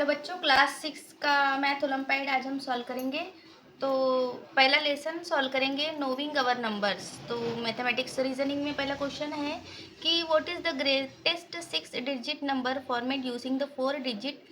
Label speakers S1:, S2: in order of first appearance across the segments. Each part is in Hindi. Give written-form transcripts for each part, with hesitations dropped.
S1: हेलो बच्चों, क्लास 6 का मैथ ओलम्पियाड आज हम सॉल्व करेंगे। तो पहला लेसन सॉल्व करेंगे नोविंग अवर नंबर्स। तो मैथमेटिक्स रीजनिंग में पहला क्वेश्चन है कि what is the greatest 6 digit number format using the 4 digit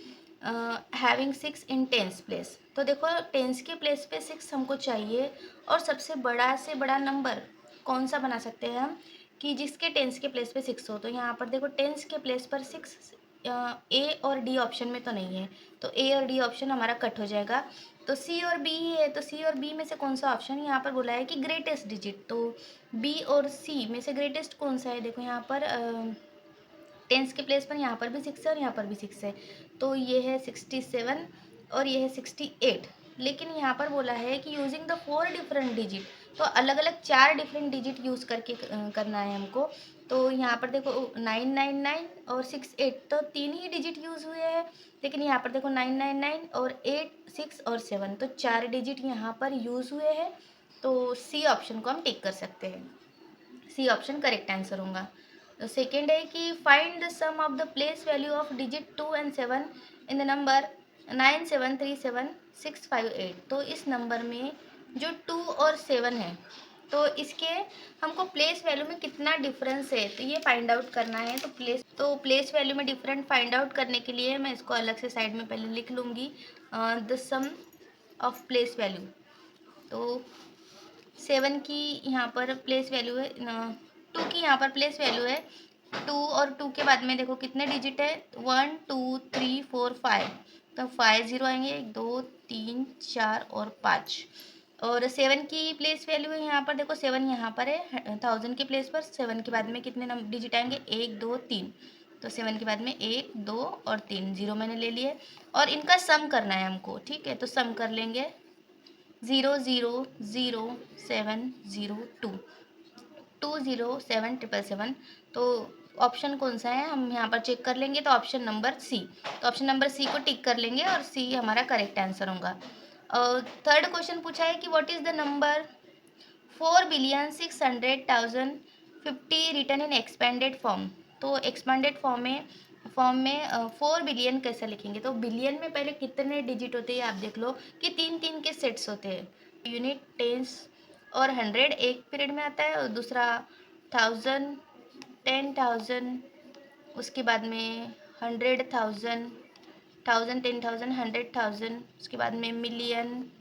S1: having 6 in tens place. तो देखो, टेंस के प्लेस पे 6 हमको चाहिए और सबसे बड़ा से बड़ा नंबर कौन सा बना सकते हैं हम कि जिसके टेंस के प्लेस पे 6 हो। तो यहाँ पर देखो, टेंस के प्लेस पर 6 ए और डी ऑप्शन में तो नहीं है, तो ए और डी ऑप्शन हमारा कट हो जाएगा। तो सी और बी है, तो सी और बी में से कौन सा ऑप्शन यहाँ पर बोला है कि ग्रेटेस्ट डिजिट। तो बी और सी में से ग्रेटेस्ट कौन सा है? देखो यहाँ पर टेंस के प्लेस पर यहाँ पर भी 6 है और यहाँ पर भी 6 है, तो ये है 67 और ये है 68। लेकिन यहाँ पर बोला है कि यूजिंग द 4 डिफरेंट डिजिट, तो अलग अलग 4 डिफरेंट डिजिट यूज़ करके करना है हमको। तो यहाँ पर देखो 999 और 68, तो 3 ही डिजिट यूज़ हुए हैं। लेकिन यहाँ पर देखो 999 और 8, 6 और 7, तो 4 डिजिट यहाँ पर यूज़ हुए हैं। तो सी ऑप्शन को हम टिक कर सकते हैं, सी ऑप्शन करेक्ट आंसर होगा। तो सेकेंड है कि find the sum of the place value of digit 2 and 7 in the number 9737658। तो इस नंबर में जो 2 और 7 है, तो इसके हमको प्लेस वैल्यू में कितना डिफरेंस है, तो ये फाइंड आउट करना है। तो प्लेस वैल्यू में डिफरेंट फाइंड आउट करने के लिए मैं इसको अलग से साइड में पहले लिख लूँगी, the sum of place value. तो 7 की यहाँ पर प्लेस वैल्यू है, 2 की यहाँ पर प्लेस वैल्यू है 2, और 2 के बाद में देखो कितने डिजिट है, 1 2 3 4 5, तो 5 जीरो आएंगे, 1 2 3 4 और 5। और 7 की प्लेस वैल्यू है यहाँ पर, देखो 7 यहाँ पर है 1000 की प्लेस पर, 7 के बाद में कितने डिजिट आएंगे, 1 2 3, तो 7 के बाद में 1 2 और 3 जीरो मैंने ले लिए। और इनका सम करना है हमको, ठीक है, तो सम कर लेंगे 0000702 तो ऑप्शन कौन सा है हम यहाँ पर चेक कर लेंगे, तो ऑप्शन नंबर सी। तो ऑप्शन नंबर सी को टिक कर लेंगे और सी हमारा करेक्ट आंसर होगा। और थर्ड क्वेश्चन पूछा है कि what is the number 4,600,050 written in expanded form. तो एक्सपेंडेड फॉर्म में 4 बिलियन कैसे लिखेंगे? तो बिलियन में पहले कितने डिजिट होते हैं आप देख लो कि 3 3 के सेट्स होते हैं। यूनिट, टेंस और 100 एक पीरियड में आता है, और दूसरा 1000, 10,000, उसके बाद में 100,000, 1000, 10,000, 100,000, उसके बाद में मिलियन,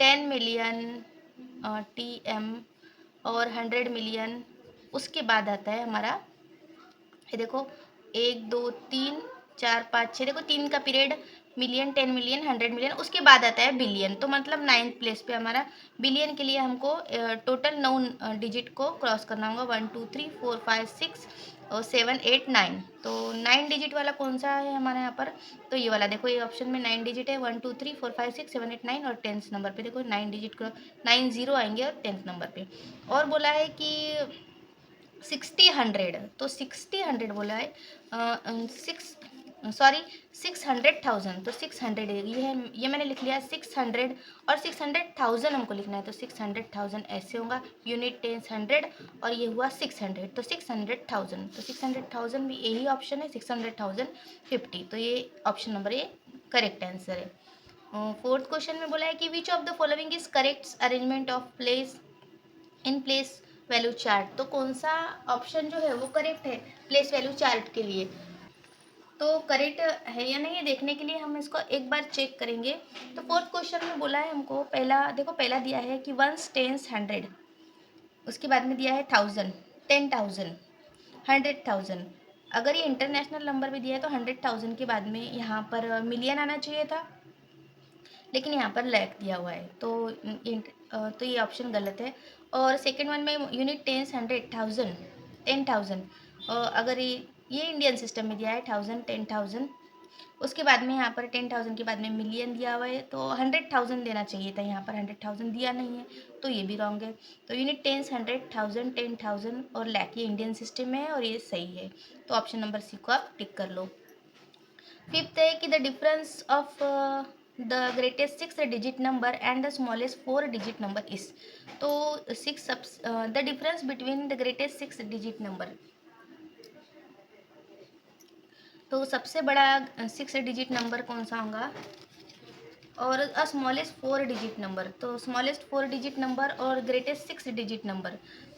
S1: 10 मिलियन, TM और 100 मिलियन। उसके बाद आता है हमारा, ये देखो 1 2 3 4 5 6, देखो 3 का पीरियड, मिलियन, 10 मिलियन, 100 मिलियन, उसके बाद आता है बिलियन। तो मतलब 9th प्लेस पे हमारा बिलियन के लिए हमको टोटल 9 डिजिट को क्रॉस करना होगा, 1 2 3 4 5 6 और 7 8 9। तो 9 डिजिट वाला कौन सा है हमारे यहाँ पर? तो ये वाला देखो, ये ऑप्शन में 9 डिजिट है, 1 2 3 4 5 6 7 8 9, और 10th नंबर पे देखो 9 डिजिट का 9 जीरो आएंगे और 10th नंबर पे। और बोला है कि 60 100, तो 60 100 बोला है, 600,000, तो 600 ये है, ये मैंने लिख लिया 600, और 600,000 हमको लिखना है, तो 600,000 ऐसे होगा, यूनिट, टेंस, 100 और ये हुआ 600, तो 600,000, तो 600,000 भी यही ऑप्शन है, 600,050, तो ये option number A correct answer है। फोर्थ क्वेश्चन में बोला है कि विच of the following is correct arrangement of place in place value chart. तो कौन सा ऑप्शन जो है वो करेक्ट है प्लेस वैल्यू चार्ट के लिए? तो करेक्ट है या नहीं है देखने के लिए हम इसको एक बार चेक करेंगे। तो फोर्थ क्वेश्चन में बोला है हमको, पहला देखो, पहला दिया है कि 1 टेंस 100, उसके बाद में दिया है 1000, 10,000, 100,000। अगर ये इंटरनेशनल नंबर भी दिया है तो 100,000 के बाद में यहाँ पर मिलियन आना चाहिए था, लेकिन यहाँ पर लैक दिया हुआ है, तो ये ऑप्शन गलत है। और सेकेंड वन में यूनिट, टेंस, 100,000, 10,000, अगर ये इंडियन सिस्टम में दिया है 1000, 10,000, उसके बाद में यहाँ पर 10,000 के बाद में मिलियन दिया हुआ है, तो 100,000 देना चाहिए था, यहाँ पर 100,000 दिया नहीं है, तो ये भी रॉन्ग है। तो यूनिट, टेंस, 100,000, 10,000 और लैक ये इंडियन सिस्टम में है और ये सही है, तो ऑप्शन नंबर सी को आप टिक कर लो। फिफ्थ है कि the difference of the greatest 6 digit number and the smallest 4 digit number is. तो the difference between the greatest 6 digit number, तो सबसे बड़ा 6 डिजिट नंबर कौन सा होगा और स्मॉलेस्ट 4 डिजिट नंबर। तो स्मॉलेस्ट 4 डिजिट नंबर और ग्रेटेस्ट 6 डिजिट नंबर।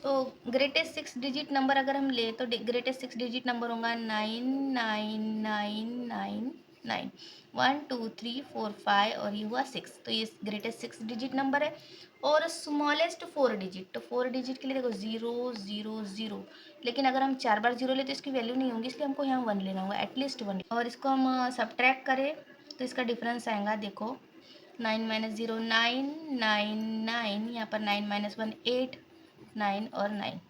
S1: तो ग्रेटेस्ट 6 डिजिट नंबर अगर हम ले तो ग्रेटेस्ट 6 डिजिट नंबर होगा 99999, 1 2 3 4 5 और ये हुआ 6। तो ये ग्रेटेस्ट 6 डिजिट नंबर है। और स्मॉलेस्ट 4 डिजिट, तो 4 डिजिट के लिए देखो 0 0 0। लेकिन अगर हम 4 बार 0 ले तो इसकी वैल्यू नहीं होगी, इसलिए हमको यहाँ 1 लेना होगा, एटलीस्ट 1। और इसको हम सब्ट्रैक्ट करें तो इसका डिफरेंस आएगा, देखो 9 - 0 9, 9 9, यहाँ पर 9 - 1 8, 9 और 9।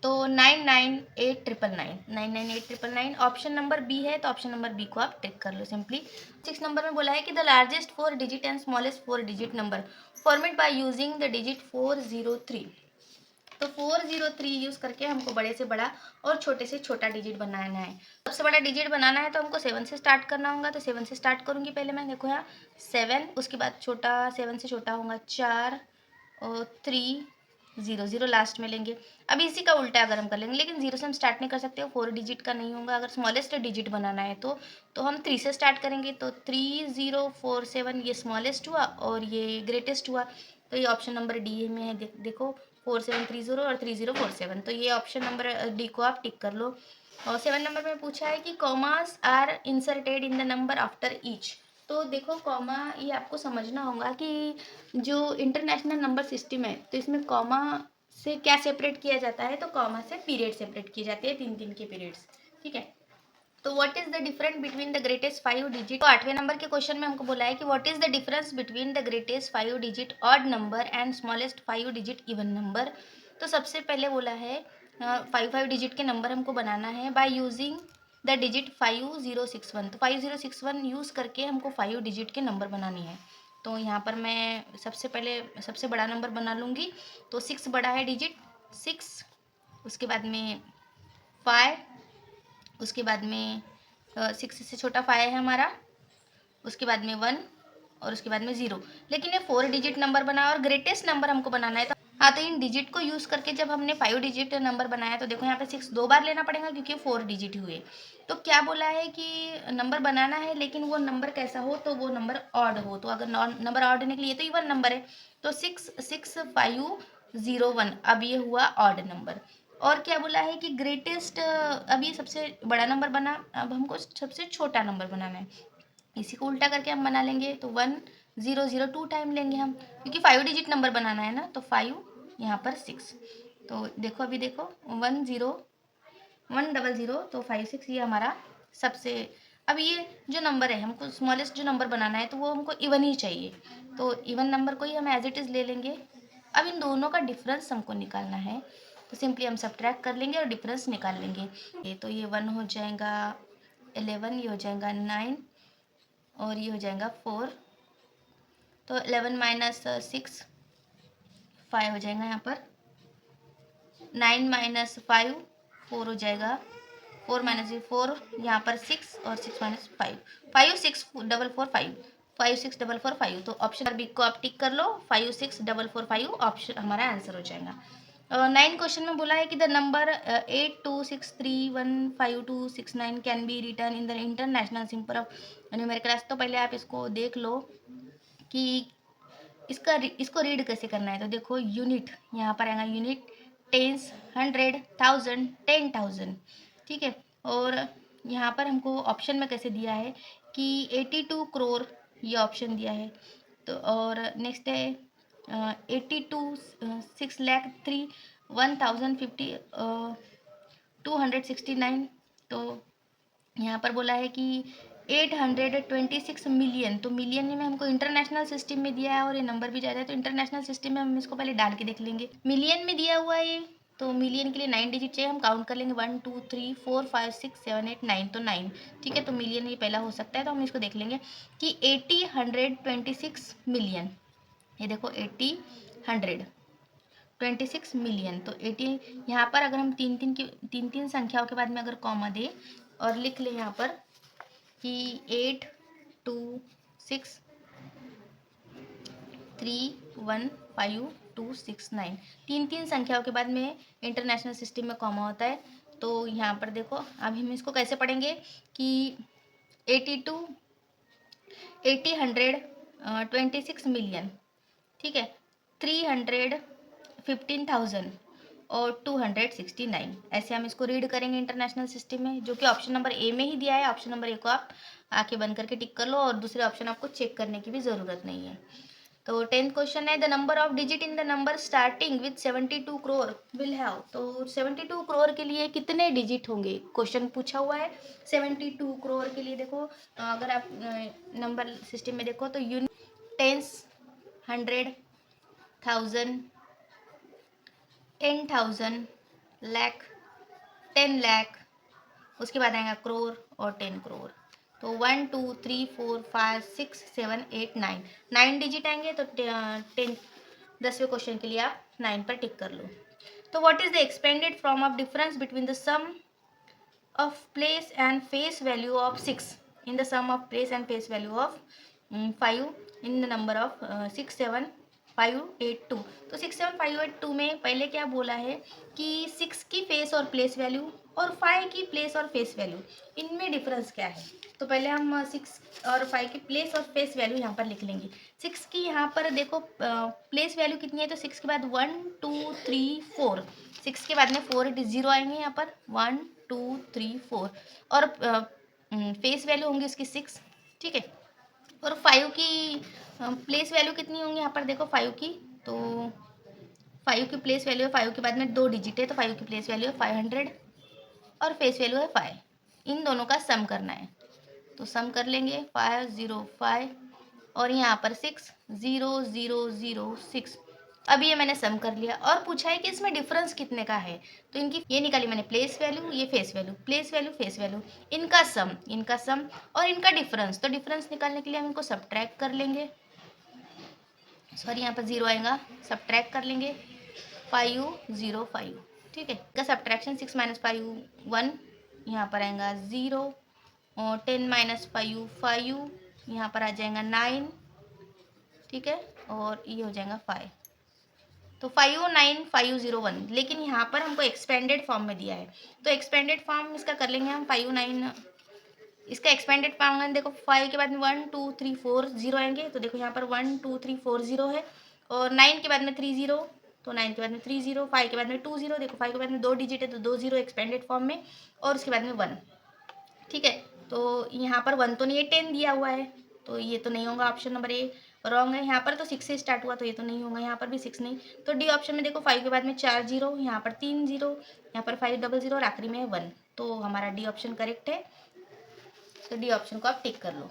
S1: तो 99899, ऑप्शन नंबर बी है, तो ऑप्शन नंबर बी को आप टिक कर लो सिंपली। 6 नंबर में बोला है कि the largest 4 digit and smallest 4 digit number format by using the digit 403। तो 403 यूज करके हमको बड़े से बड़ा और छोटे से छोटा डिजिट बनाना है। सबसे बड़ा डिजिट बनाना है तो हमको 7 से स्टार्ट करना होगा। तो 7 से स्टार्ट करूंगी पहले मैं, देखो यहाँ 7, उसके बाद छोटा 7 से छोटा होगा 4 और 3 0 0 लास्ट में लेंगे। अब इसी का उल्टा अगर हम कर लेंगे, लेकिन 0 से हम स्टार्ट नहीं कर सकते, 4 डिजिट का नहीं होगा। अगर स्मॉलेस्ट डिजिट बनाना है तो हम 3 से स्टार्ट करेंगे। तो 3047 ये स्मॉलेस्ट हुआ और ये ग्रेटेस्ट हुआ। तो ये ऑप्शन नंबर डी में है, देखो 4730 और 3047। तो ये ऑप्शन नंबर डी को आप टिक कर लो। और 7 नंबर में पूछा है कि commas are inserted in the number after each. तो देखो कॉमा, ये आपको समझना होगा कि जो इंटरनेशनल नंबर सिस्टम है तो इसमें कॉमा से क्या सेपरेट किया जाता है, तो कॉमा से पीरियड सेपरेट किए जाते हैं, 3 3 के पीरियड्स, ठीक है। तो what is the difference between the greatest 5 digit. तो 8वें नंबर के क्वेश्चन में हमको बोला है कि what is the difference between the greatest 5 digit odd number and smallest 5 digit even number. तो सबसे पहले बोला है 5 5 डिजिट के नंबर हमको बनाना है बाय यूजिंग द डिजिट 5061। तो 5061 यूज करके हमको 5 डिजिट के नंबर बनानी है। तो यहाँ पर मैं सबसे पहले सबसे बड़ा नंबर बना लूँगी। तो 6 बड़ा है डिजिट 6, उसके बाद में 5, उसके बाद में 6 से छोटा 5 है हमारा, उसके बाद में 1 और उसके बाद में 0। लेकिन ये 4 डिजिट नंबर बना और ग्रेटेस्ट नंबर हमको बनाना है। तो हाँ, तो इन डिजिट को यूज़ करके जब हमने 5 डिजिट नंबर बनाया तो देखो यहाँ पे 6 2 बार लेना पड़ेगा क्योंकि 4 डिजिट हुए। तो क्या बोला है कि नंबर बनाना है, लेकिन वो नंबर कैसा हो, तो वो नंबर ऑड हो। तो अगर नंबर ऑड होने के लिए तो इवन नंबर है, तो 66501, अब ये हुआ ऑड नंबर। और क्या बोला है कि ग्रेटेस्ट, अब ये सबसे बड़ा नंबर बना, अब हमको सबसे छोटा नंबर बनाना है। इसी को उल्टा करके हम बना लेंगे। तो 1 0 0 2 टाइम लेंगे हम, क्योंकि 5 डिजिट नंबर बनाना है ना। तो 5 यहाँ पर 6। तो देखो अभी देखो 1 0 1 0 0, तो 5 6 ये हमारा सबसे। अब ये जो नंबर है हमको स्मॉलेस्ट जो नंबर बनाना है तो वो हमको इवन ही चाहिए। तो इवन नंबर को ही हम एज इट इज़ ले लेंगे। अब इन दोनों का डिफरेंस हमको निकालना है, तो सिंपली हम सब्ट्रैक्ट कर लेंगे और डिफरेंस निकाल लेंगे। ये तो ये 1 हो जाएगा 11, ये हो जाएगा 9 और ये हो जाएगा 4। तो 11 - 6 5 हो जाएगा यहाँ पर, 9 - 5 4 हो जाएगा, 4 - 4 यहाँ पर 6 और 6 - 5 5 6 4 4 5 5 6 4 4 5। तो ऑप्शन बी को आप टिक कर लो, 5 6 4 4 5 ऑप्शन हमारा आंसर हो जाएगा। 9 क्वेश्चन में बोला है कि the number 8263152269 can be return in the international symbol of numerical. तो पहले आप इसको देख लो कि इसको रीड कैसे करना है। तो देखो यूनिट यहाँ पर आएगा, यूनिट, टेंस, 100, 1000, 10,000, ठीक है। और यहाँ पर हमको ऑप्शन में कैसे दिया है कि 82 करोड़, ये ऑप्शन दिया है। तो और नेक्स्ट है 82 6,03,1,050 269। तो यहाँ पर बोला है कि 826 मिलियन। तो मिलियन में हमको इंटरनेशनल सिस्टम में दिया है और ये नंबर भी जा रहा है, तो इंटरनेशनल सिस्टम में हम इसको पहले डाल के देख लेंगे। मिलियन में दिया हुआ है ये, तो मिलियन के लिए 9 डिजिट चाहिए, हम काउंट कर लेंगे 1 2 3 4 5 6 7 8 9, तो 9, ठीक है। तो मिलियन ये पहला हो सकता है, तो हम इसको देख लेंगे कि 80 126 मिलियन। ये देखो 80 126 मिलियन। तो 80 यहाँ पर अगर हम तीन तीन संख्याओं के बाद में अगर कॉमा दे और लिख ले यहाँ पर कि 8 2 6 3 1 5 2 6 9, तीन संख्याओं के बाद में इंटरनेशनल सिस्टम में कॉमा होता है। तो यहाँ पर देखो अभी हम इसको कैसे पढ़ेंगे कि 26 मिलियन, ठीक है, 315,000 और 269, ऐसे हम इसको रीड करेंगे इंटरनेशनल सिस्टम में, जो कि ऑप्शन नंबर ए में ही दिया है। ऑप्शन नंबर ए को आप आके बंद करके टिक कर लो और दूसरे ऑप्शन आपको चेक करने की भी ज़रूरत नहीं है। तो 10th क्वेश्चन है, the number of digit in the number starting with 72 crore will have. तो 72 करोड़ के लिए कितने डिजिट होंगे, क्वेश्चन पूछा हुआ है। 72 करोड़ के लिए देखो, अगर आप नंबर सिस्टम में देखो तो यूनिट, टेंस, 100, 1000, 10,000, लाख, 10 लाख, उसके बाद आएगा करोड़ और 10 करोड़। तो 1 2 3 4 5 6 7 8 9 डिजिट आएंगे। तो 10, 10वें क्वेश्चन के लिए आप 9 पर टिक कर लो। तो what is the expanded form of difference between the sum of place and face value of 6 in the sum of place and face value of 5 in the number of 67582। तो 67582 में पहले क्या बोला है कि 6 की फेस और प्लेस वैल्यू और 5 की प्लेस और फेस वैल्यू, इनमें डिफरेंस क्या है। तो पहले हम 6 और 5 की प्लेस और फेस वैल्यू यहाँ पर लिख लेंगे। 6 की यहाँ पर देखो प्लेस वैल्यू कितनी है, तो 6 के बाद 1 2 3 4, 6 के बाद में 4 जीरो आएंगे यहाँ पर, 1 2 3 4, और फेस वैल्यू होंगी उसकी 6, ठीक है। और 5 की प्लेस वैल्यू कितनी होंगी यहाँ पर देखो 5 की, तो 5 की प्लेस वैल्यू है, 5 के बाद में 2 डिजिट है, तो 5 की प्लेस वैल्यू है 500 और फेस वैल्यू है 5। इन दोनों का सम करना है, तो सम कर लेंगे 505 और यहाँ पर 60006। अभी ये मैंने सम कर लिया और पूछा है कि इसमें डिफरेंस कितने का है। तो इनकी ये निकाली मैंने प्लेस वैल्यू, ये face value, place value face value, इनका सम और इनका डिफरेंस। तो डिफरेंस निकालने के लिए हम इनको सब्ट्रैक्ट कर लेंगे, सॉरी यहाँ पर 0 आएगा, सब्ट्रैक्ट कर लेंगे 505, ठीक है। इसका सब्ट्रैक्शन 6 माइनस 5 1, यहाँ पर आएगा 0 और 10 माइनस 5 5, यहाँ पर आ जाएगा 9, ठीक है, और ये हो जाएगा 5। तो 59501, लेकिन यहाँ पर हमको एक्सपेंडेड फॉर्म में दिया है, तो एक्सपेंडेड फॉर्म इसका कर लेंगे हम 59। इसका एक्सपेंडेड फॉर्म देखो 5 के बाद में 1 2 3 4 0 आएंगे, तो देखो यहाँ पर 1 2 3 4 0 है, और 9 के बाद में 3 0, तो 9 के बाद में 3 0, 5 के बाद में 2 0, देखो 5 के बाद में 2 डिजिट है तो 2 0 एक्सपेंडेड फॉर्म में, और उसके बाद में 1, ठीक है। तो यहाँ पर 1 तो नहीं है, 10 दिया हुआ है, तो ये तो नहीं होगा, ऑप्शन नंबर ए रॉन्ग है। यहाँ पर तो 6 से स्टार्ट हुआ तो ये तो नहीं होगा, यहाँ पर भी 6 नहीं, तो डी ऑप्शन में देखो 5 के बाद में 4 0, यहाँ पर 3 0, यहाँ पर 500 और आखिरी में 1, तो हमारा डी ऑप्शन करेक्ट है। तो डी ऑप्शन को आप टिक कर लो।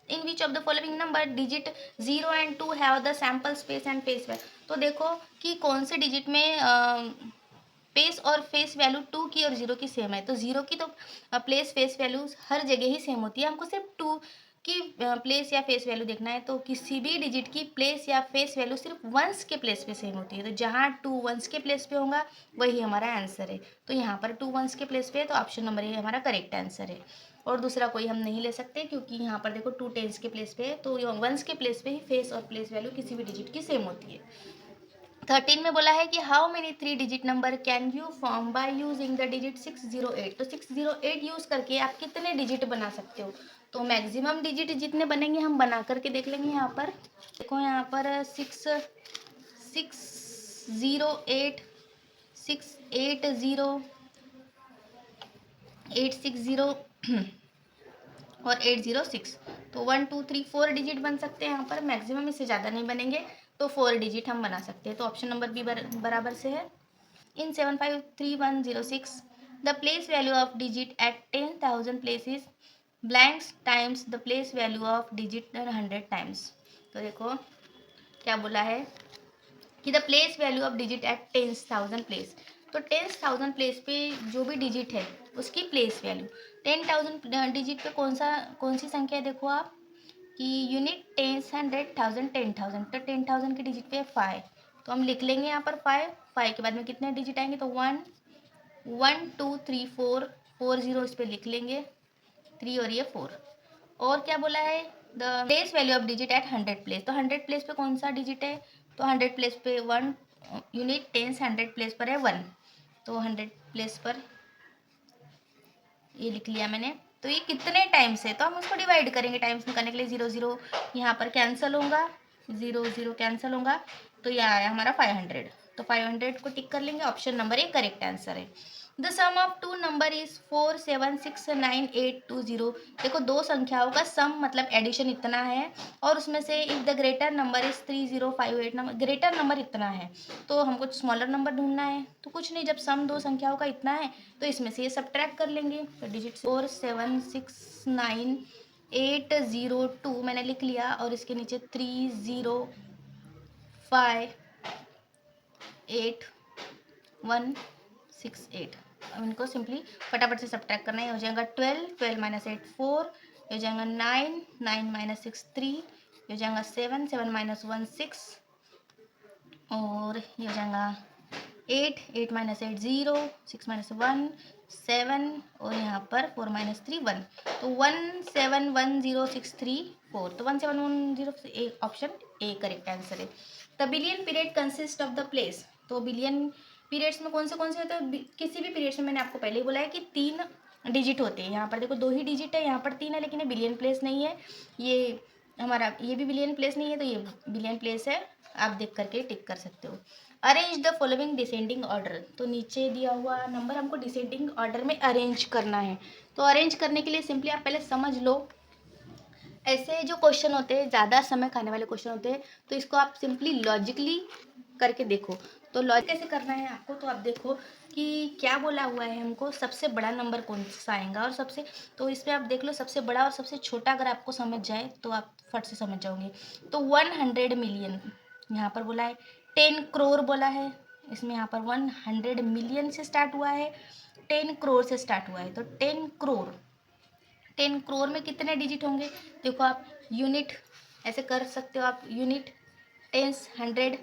S1: In which of the following number digit 0 and 2 have the sample space and face value. तो देखो कि कौन से डिजिट में पेस और फेस वैल्यू 2 की और 0 की सेम है। तो 0 की तो प्लेस फेस वैल्यू हर जगह ही सेम होती है, हमको सिर्फ 2 की प्लेस या फेस वैल्यू देखना है। तो किसी भी डिजिट की प्लेस या फेस वैल्यू सिर्फ वंस के प्लेस पे सेम होती है, तो जहाँ 2 वंस के प्लेस पे होगा वही हमारा आंसर है। तो यहाँ पर 2 वंस के प्लेस पे है, तो ऑप्शन नंबर ए हमारा करेक्ट आंसर है, और दूसरा कोई हम नहीं ले सकते, क्योंकि यहाँ पर देखो 2 टेंस के प्लेस पे है, तो वंस के प्लेस पे ही फेस और प्लेस वैल्यू किसी भी डिजिट की सेम होती है। 13 में बोला है कि how many 3 digit number can you form by using the digit 608। तो 608 यूज़ करके आप कितने डिजिट बना सकते हो। तो मैक्सिमम डिजिट जितने बनेंगे हम बना करके देख लेंगे। यहाँ पर देखो, यहाँ पर 608 680 860 और 806, तो 1 2 3 4 डिजिट बन सकते हैं यहाँ पर, मैक्सिमम इससे ज़्यादा नहीं बनेंगे, तो 4 डिजिट हम बना सकते हैं। तो ऑप्शन नंबर बी बराबर से है। In 753106 the place value of digit at 10,000 places blanks times the place value of digit 100 times. तो देखो क्या बोला है कि the place value of digit at 10,000 place. तो 10,000 प्लेस पे जो भी डिजिट है उसकी प्लेस वैल्यू 10,000 डिजिट पे कौन सी संख्या है, देखो आप कि यूनिट, टेंस, 100, 1000, 10,000, तो 10,000 की डिजिट पे 5, तो हम लिख लेंगे यहाँ पर 5 के बाद में कितने डिजिट आएंगे, तो 1 1 2 3 4 4 0 इस पर लिख लेंगे 3 और ये 4। और क्या बोला है, the place value of digit at 100 place. तो 100 प्लेस पे कौन सा डिजिट है, तो 100 प्लेस पे 1 यूनिट, टेंस, 100 प्लेस पर है 1, तो 100 प्लेस पर ये लिख लिया मैंने। तो ये कितने टाइम्स है, तो हम उसको डिवाइड करेंगे। टाइम्स निकालने के लिए 0 0 यहाँ पर कैंसिल होगा, 0 0 कैंसिल होगा, तो ये आया हमारा 500। तो 500 को टिक कर लेंगे। Option number A correct answer है। The sum of two number is 4769,820। देखो दो संख्याओं का सम मतलब एडिशन इतना है, और उसमें से if the greater number is 3058, number greater number इतना है, तो हमको स्मॉलर नंबर ढूंढना है। तो कुछ नहीं, जब सम दो संख्याओं का इतना है तो इसमें से ये सब्ट्रैक्ट कर लेंगे। तो डिजिट 4769,802 मैंने लिख लिया, और इसके नीचे 3058,168। अब इनको सिंपली फटाफट से सब्ट्रैक्ट करना है। हो जाएगा 12, 12 माइनस 8 4, हो जाएगा 9, 9 माइनस 6 3, हो जाएगा 7, 7 माइनस 1 6, और ये हो जाएगा 8, 8 माइनस 8 0, 6 माइनस 1 7, और यहाँ पर 4 माइनस 3 1। तो 171063 4, तो 1710 ऑप्शन ए करेक्ट आंसर है। The billion period consist of the place. तो बिलियन पीरियड्स में कौन से होते हैं, तो किसी भी पीरियड्स में मैंने आपको पहले ही बोला है कि 3 डिजिट होते हैं। यहाँ पर देखो 2 ही डिजिट है, यहाँ पर 3 है, लेकिन ये बिलियन प्लेस नहीं है। ये हमारा ये भी बिलियन प्लेस नहीं है, तो ये बिलियन प्लेस है। आप देख करके टिक कर सकते हो। Arrange the following descending order. तो नीचे दिया हुआ नंबर हमको डिसेंडिंग ऑर्डर में अरेंज करना है। तो अरेंज करने के लिए सिंपली आप पहले समझ लो, ऐसे जो क्वेश्चन होते हैं ज़्यादा समय खाने वाले क्वेश्चन होते हैं, तो इसको आप सिंपली लॉजिकली करके देखो। तो लॉजिक कैसे करना है आपको, तो आप देखो कि क्या बोला हुआ है हमको, सबसे बड़ा नंबर कौन सा आएगा, और सबसे, तो इस पर आप देख लो सबसे बड़ा और सबसे छोटा अगर आपको समझ जाए तो आप फट से समझ जाओगे। तो 100 मिलियन यहाँ पर बोला है, 10 करोड़ बोला है, इसमें यहाँ पर 100 मिलियन से स्टार्ट हुआ है, 10 करोड़ से स्टार्ट हुआ है। तो 10 करोड़, 10 करोड़ में कितने डिजिट होंगे, देखो आप यूनिट ऐसे कर सकते हो, आप यूनिट, टेंस, 100,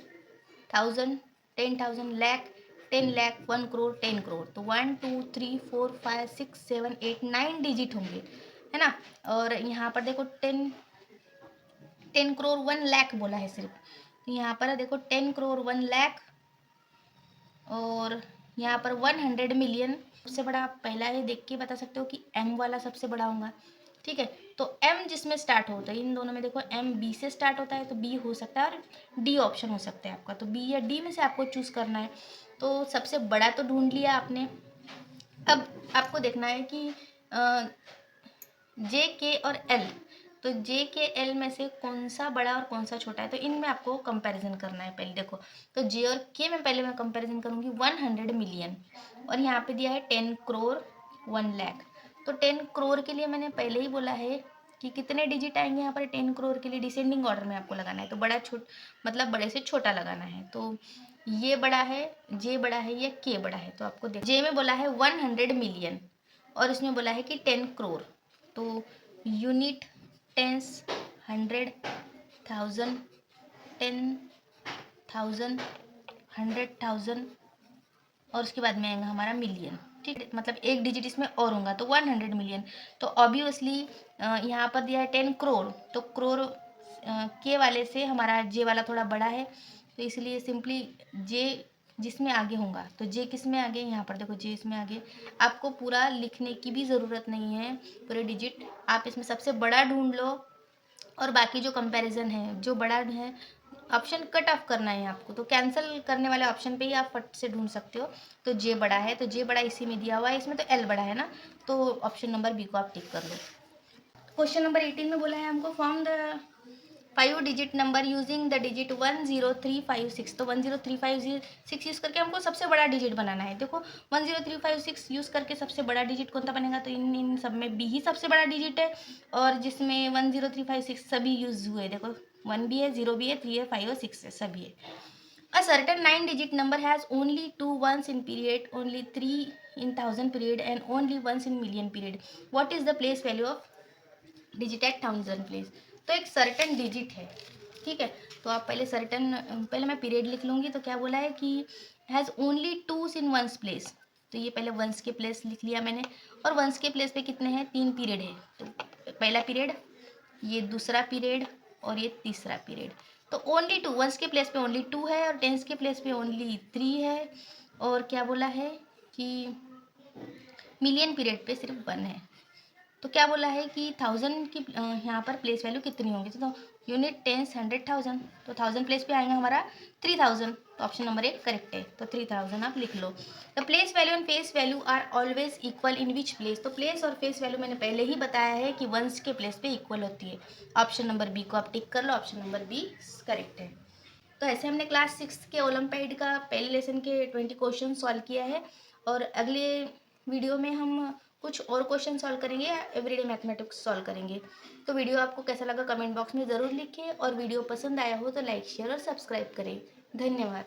S1: 1000, 10,000, लाख, 10 लाख, 1 करोड़, 10 करोड़। तो 1 2 3 4 5 6 7 8 9 डिजिट होंगे, है ना। और यहाँ पर देखो 10 करोड़ 1 लाख बोला है सिर्फ, तो यहाँ पर देखो 10 करोड़ 1 लाख, और यहाँ पर 100 मिलियन। सबसे बड़ा आप पहला ही देख के बता सकते हो कि एम वाला सबसे बड़ा होगा, ठीक है। तो एम जिसमें स्टार्ट होता है, इन दोनों में देखो एम बी से स्टार्ट होता है, तो बी हो सकता है, और डी ऑप्शन हो सकता है आपका। तो बी या डी में से आपको चूज़ करना है। तो सबसे बड़ा तो ढूंढ लिया आपने। अब आपको देखना है कि जे के और एल, तो जे के एल में से कौन सा बड़ा और कौन सा छोटा है, तो इनमें आपको कंपैरिजन करना है पहले। देखो तो जे और के में पहले मैं कंपैरिजन करूँगी 100 मिलियन, और यहाँ पे दिया है 10 करोड़ 1 लाख। तो 10 करोड़ के लिए मैंने पहले ही बोला है कि कितने डिजिट आएंगे यहाँ पर। 10 करोड़ के लिए डिसेंडिंग ऑर्डर में आपको लगाना है, तो बड़ा छोट मतलब बड़े से छोटा लगाना है। तो ये बड़ा है, जे बड़ा है, या के बड़ा है, तो आपको देख, जे में बोला है 100 मिलियन, और इसमें बोला है कि 10 करोड़। तो यूनिट, टेंस, 100, 1000, 10,000, 100,000, और उसके बाद में आएगा हमारा मिलियन, ठीक है। मतलब एक डिजिट इसमें और होगा, तो 100 मिलियन। तो ऑब्वियसली यहाँ पर दिया है 10 करोड़, तो करोड़ के वाले से हमारा जे वाला थोड़ा बड़ा है, तो इसलिए सिंपली जे जिसमें आगे होगा, तो जे किस में आगे, यहाँ पर देखो जे इसमें आगे। आपको पूरा लिखने की भी ज़रूरत नहीं है पूरे डिजिट, आप इसमें सबसे बड़ा ढूंढ लो, और बाकी जो कंपैरिजन है जो बड़ा है, ऑप्शन कट ऑफ करना है आपको, तो कैंसिल करने वाले ऑप्शन पे ही आप फट से ढूंढ सकते हो। तो जे बड़ा है, तो जे बड़ा इसी में दिया हुआ है, इसमें तो एल बड़ा है ना, तो ऑप्शन नंबर बी को आप टिक कर लो। क्वेश्चन नंबर 18 में बोला है हमको form the 5 digit number using the digit 10356। तो 10356 यूज़ करके हमको सबसे बड़ा डिजिट बनाना है। देखो 10356 यूज़ करके सबसे बड़ा डिजिट कौन सा बनेगा, तो इन सब में बी ही सबसे बड़ा डिजिट है, और जिसमें 10356 सभी यूज़ हुए। देखो 1 भी है, 0 भी है, 3 है, 5 और 6 है, सभी है। A certain 9 digit number has only 2 ones in period, only 3 in 1000 period, and only once in million period. What is the place value of digit at 1000 place. तो एक सर्टन डिजिट है, ठीक है। तो आप पहले मैं पीरियड लिख लूँगी। तो क्या बोला है कि has only twos in ones place, तो ये पहले वंस के प्लेस लिख लिया मैंने, और वंस के प्लेस पे कितने हैं, 3 पीरियड है। तो पहला पीरियड, ये दूसरा पीरियड, और ये तीसरा पीरियड। तो ओनली 2, वंस के प्लेस पे ओनली 2 है, और टेंस के प्लेस पे ओनली 3 है। और क्या बोला है कि मिलियन पीरियड पे सिर्फ 1 है। तो क्या बोला है कि 1000 की यहाँ पर प्लेस वैल्यू कितनी होगी, तो यूनिट, टेंस, हंड्रेड, 1000, तो 1000 प्लेस पे आएगा हमारा 3000, तो ऑप्शन नंबर 1 करेक्ट है, तो 3000 आप लिख लो। The place value and face value are always equal in which place, तो प्लेस और फेस वैल्यू मैंने पहले ही बताया है कि वंस के प्लेस पे इक्वल होती है। ऑप्शन नंबर बी को आप टिक कर लो, ऑप्शन नंबर बी करेक्ट है। तो ऐसे हमने क्लास 6 के ओलम्पियाड का पहले लेसन के 20 क्वेश्चन सॉल्व किया है, और अगले वीडियो में हम कुछ और क्वेश्चन सॉल्व करेंगे या एवरीडे मैथमेटिक्स सॉल्व करेंगे। तो वीडियो आपको कैसा लगा कमेंट बॉक्स में ज़रूर लिखिए, और वीडियो पसंद आया हो तो लाइक, शेयर और सब्सक्राइब करें। धन्यवाद।